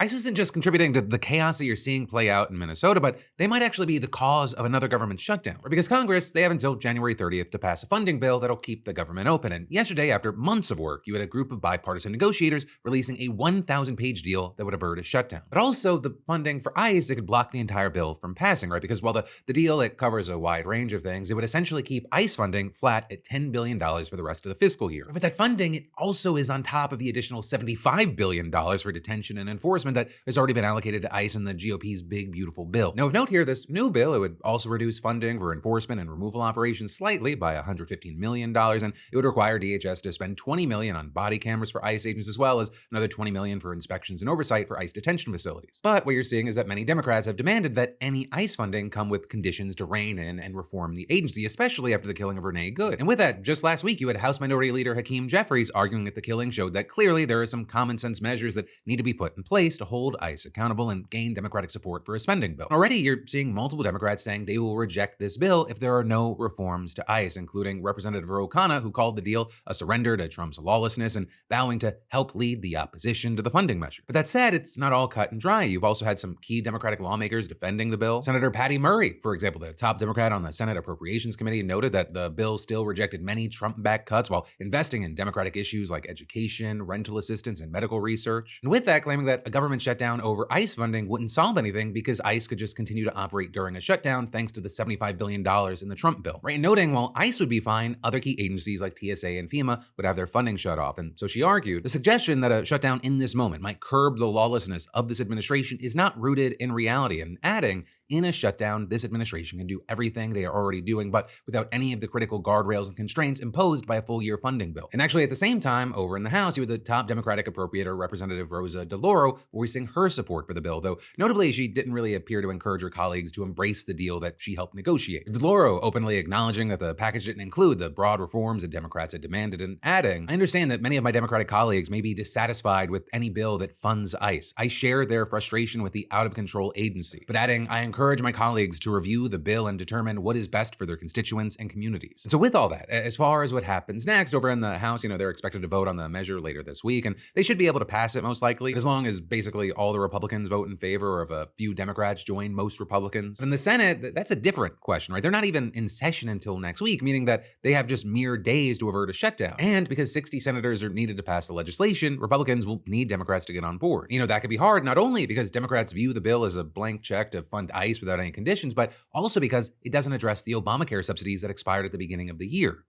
ICE isn't just contributing to the chaos that you're seeing play out in Minnesota, but they might actually be the cause of another government shutdown. Because Congress, they have until January 30th to pass a funding bill that'll keep the government open. And yesterday, after months of work, you had a group of bipartisan negotiators releasing a 1,000-page deal that would avert a shutdown. But also the funding for ICE, it could block the entire bill from passing, right? Because while the deal, it covers a wide range of things, it would essentially keep ICE funding flat at $10 billion for the rest of the fiscal year. But that funding, it also is on top of the additional $75 billion for detention and enforcement that has already been allocated to ICE in the GOP's big, beautiful bill. Now, of note here, this new bill, it would also reduce funding for enforcement and removal operations slightly by $115 million, and it would require DHS to spend $20 million on body cameras for ICE agents, as well as another $20 million for inspections and oversight for ICE detention facilities. But what you're seeing is that many Democrats have demanded that any ICE funding come with conditions to rein in and reform the agency, especially after the killing of Renee Good. And with that, just last week, you had House Minority Leader Hakeem Jeffries arguing that the killing showed that clearly there are some common sense measures that need to be put in place to hold ICE accountable and gain Democratic support for a spending bill. Already, you're seeing multiple Democrats saying they will reject this bill if there are no reforms to ICE, including Representative Ro Khanna, who called the deal a surrender to Trump's lawlessness and vowing to help lead the opposition to the funding measure. But that said, it's not all cut and dry. You've also had some key Democratic lawmakers defending the bill. Senator Patty Murray, for example, the top Democrat on the Senate Appropriations Committee, noted that the bill still rejected many Trump-backed cuts while investing in Democratic issues like education, rental assistance, and medical research. And with that, claiming that a government shutdown over ICE funding wouldn't solve anything because ICE could just continue to operate during a shutdown thanks to the $75 billion in the Trump bill. Right? And noting while ICE would be fine, other key agencies like TSA and FEMA would have their funding shut off. And so she argued the suggestion that a shutdown in this moment might curb the lawlessness of this administration is not rooted in reality, and adding, in a shutdown, this administration can do everything they are already doing, but without any of the critical guardrails and constraints imposed by a full-year funding bill. And actually, at the same time, over in the House, you had the top Democratic appropriator, Representative Rosa DeLauro, voicing her support for the bill, though notably, she didn't really appear to encourage her colleagues to embrace the deal that she helped negotiate. DeLauro openly acknowledging that the package didn't include the broad reforms that Democrats had demanded, and adding, I understand that many of my Democratic colleagues may be dissatisfied with any bill that funds ICE. I share their frustration with the out-of-control agency. But adding, I encourage my colleagues to review the bill and determine what is best for their constituents and communities. And so with all that, as far as what happens next over in the House, they're expected to vote on the measure later this week, and they should be able to pass it most likely, as long as basically all the Republicans vote in favor, or if a few Democrats join most Republicans. In the Senate, that's a different question, right? They're not even in session until next week, meaning that they have just mere days to avert a shutdown. And because 60 senators are needed to pass the legislation, Republicans will need Democrats to get on board. That could be hard, not only because Democrats view the bill as a blank check to fund ICE without any conditions, but also because it doesn't address the Obamacare subsidies that expired at the beginning of the year.